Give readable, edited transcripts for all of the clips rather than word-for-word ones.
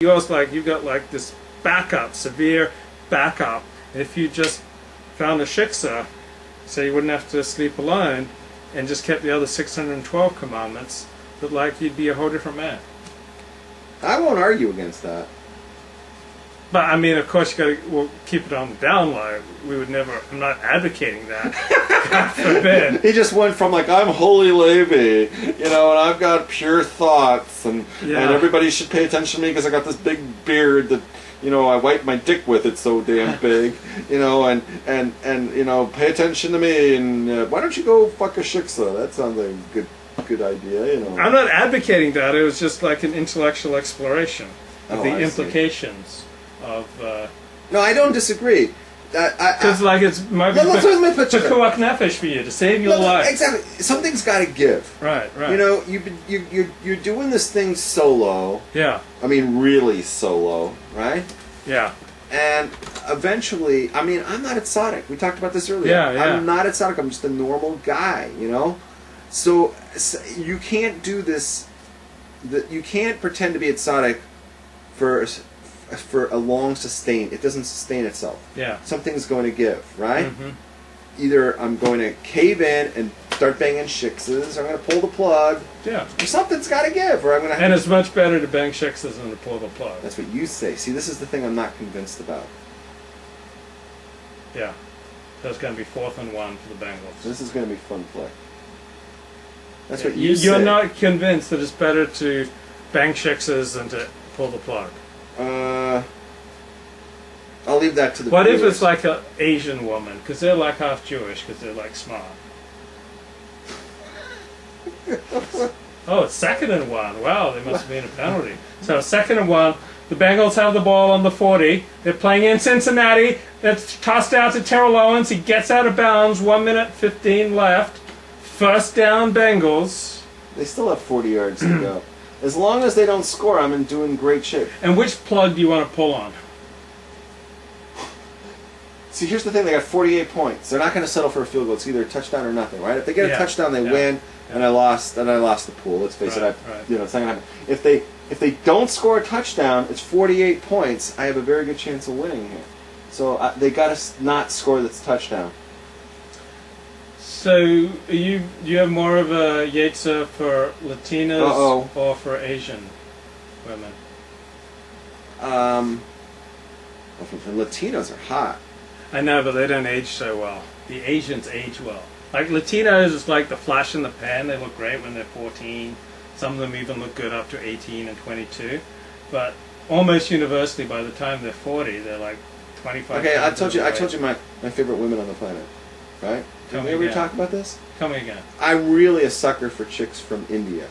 yours, like you've got like this backup, severe backup. And if you just found a shiksa, so you wouldn't have to sleep alone, and just kept the other 612 commandments, that like you'd be a whole different man. I won't argue against that. But I mean, of course, you got to keep it on the down low. We would never. I'm not advocating that. God forbid. He just went from like, I'm holy Levi, and I've got pure thoughts, and everybody should pay attention to me because I got this big beard that I wipe my dick with. It's so damn big, and pay attention to me. And why don't you go fuck a shiksa? That sounds like a good idea. I'm not advocating that. It was just like an intellectual exploration of the implications of. No, I don't disagree. Because like it's might be pekuach nefesh for you to save your life. Exactly, something's got to give. Right. You're doing this thing solo. Yeah. I mean, really solo, right? Yeah. And eventually, I mean, I'm not a tzaddik. We talked about this earlier. Yeah. I'm not a tzaddik. I'm just a normal guy, So you can't do this. You can't pretend to be a tzaddik for a long sustain. It doesn't sustain itself. Yeah. Something's going to give, right? Mm-hmm. Either I'm going to cave in and start banging shiksas, or I'm going to pull the plug. Yeah. Or something's got to give, or I'm going to. And it's much better to bang shiksas than to pull the plug. That's what you say. See, this is the thing I'm not convinced about. Yeah. That's going to be 4th and 1 for the Bengals. This is going to be fun play. That's what you say. You're not convinced that it's better to bang shiksas than to pull the plug. I'll leave that to the. What if it's like an Asian woman? Because they're like half Jewish, because they're like smart. Oh, it's 2nd and 1. Wow, there must have been a penalty. So 2nd and 1. The Bengals have the ball on the 40. They're playing in Cincinnati. It's tossed out to Terrell Owens. He gets out of bounds. 1 minute 15 left. First down, Bengals. They still have 40 yards to go. As long as they don't score, I'm in doing great shape. And which plug do you want to pull on? See, here's the thing. They got 48 points. They're not going to settle for a field goal. It's either a touchdown or nothing, right? If they get a touchdown, they win, and I lost the pool. Let's face it. It's not going to happen. If they don't score a touchdown, it's 48 points. I have a very good chance of winning here. So they got to not score this touchdown. So do you have more of a Vayetzei for Latinas or for Asian women? The Latinos are hot. I know, but they don't age so well. The Asians age well. Like Latinos is like the flash in the pan. They look great when they're 14. Some of them even look good up to 18 and 22. But almost universally, by the time they're 40, they're like 25. Okay, I told you my favorite women on the planet, right? Did we ever talk about this? Tell me again. I'm really a sucker for chicks from India.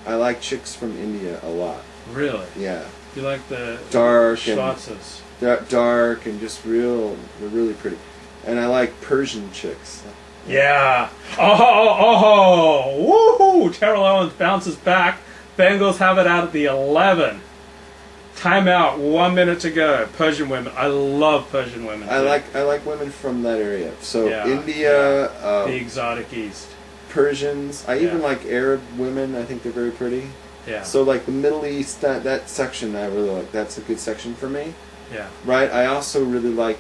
I like chicks from India a lot. Really? Yeah. You like the dark Schwarzes? Dark and just they're really pretty. And I like Persian chicks. Yeah. Oh, woohoo! Terrell Owens bounces back. Bengals have it out at the 11. Timeout. 1 minute to go. Persian women. I love Persian women. I like women from that area. So India, the exotic East, Persians. I even like Arab women. I think they're very pretty. Yeah. So like the Middle East, that section I really like. That's a good section for me. Yeah. Right. I also really like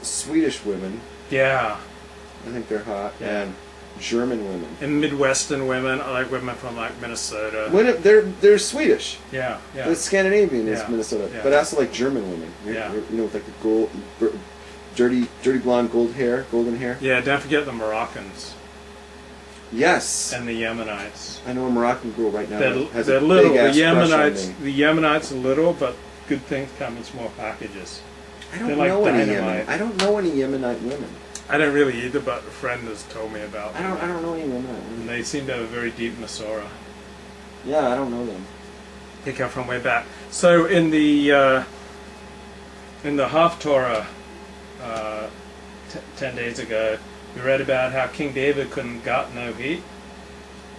Swedish women. Yeah. I think they're hot. Yeah. And German women. And Midwestern women. I like women from like Minnesota. They're Swedish. Yeah. The Scandinavian is Minnesota. Yeah. But I also like German women. With like the dirty blonde golden hair. Yeah, don't forget the Moroccans. Yes. And the Yemenites. I know a Moroccan girl right now. They're little. The Yemenites are little, but good things come in small packages. I don't know any Yemenite women. I don't really either, but a friend has told me about them. I don't know any Yemenite women. And they seem to have a very deep Masorah. Yeah, I don't know them. They come from way back. So in the Haftorah 10 days ago, we read about how King David couldn't got no heat,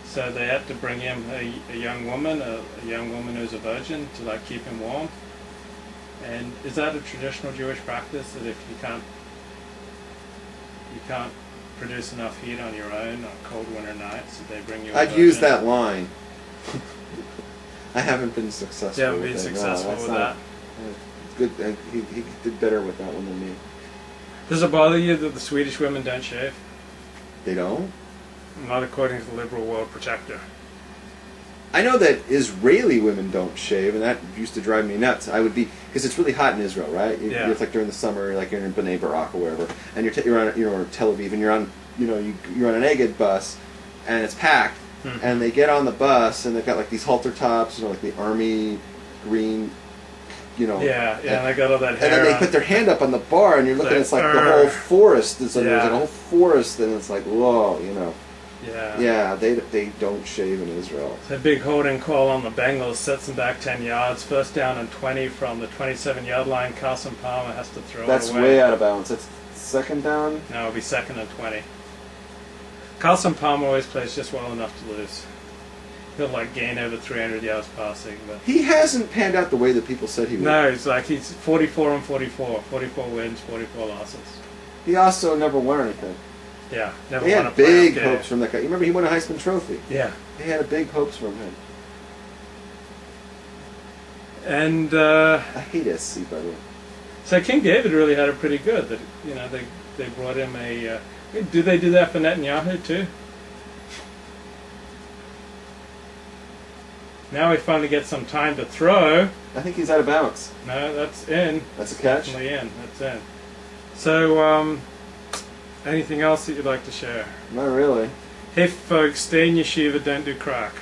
so they had to bring him a young woman who's a virgin to like keep him warm. And is that a traditional Jewish practice that if you can't produce enough heat on your own on cold winter nights, that they bring you? I've used that line. I haven't been successful. You haven't with been it. successful No, with not, that. Good. He did better with that one than me. Does it bother you that the Swedish women don't shave? They don't? Not according to the liberal world protector. I know that Israeli women don't shave, and that used to drive me nuts. I would be, because it's really hot in Israel, right? Yeah. It's like during the summer, like you're in Bnei Barak or wherever, and you're on or Tel Aviv, and you're on you're on an Egged bus, and it's packed, and they get on the bus, and they've got like these halter tops, like the army green, Yeah, and they got all that hair. and then they on. put their hand up on the bar, and you're looking, it's like the whole forest. There's like a whole forest, and it's like, whoa, Yeah. Yeah, they don't shave in Israel. The big holding call on the Bengals sets them back 10 yards. First down and 20 from the 27-yard line. Carson Palmer has to throw That's it away. way out of bounds. That's second down. No, it'll be 2nd and 20. Carson Palmer always plays just well enough to lose. He'll gain over 300 yards passing, but He hasn't panned out the way that people said he would. no, he's 44 and 44. 44 wins, 44 losses. He also never won anything. Yeah, never They won a had big playoff game. hopes from that guy. You remember he won a Heisman Trophy. Yeah, They had big hopes from him. and I hate SC, by the way. so King David really had it pretty good. That they brought him a. Do they do that for Netanyahu too? Now he finally gets some time to throw. I think he's out of bounds. No, that's in. That's a catch. Definitely in. That's in. So, anything else that you'd like to share? Not really. Hey folks, stay in yeshiva, don't do crack.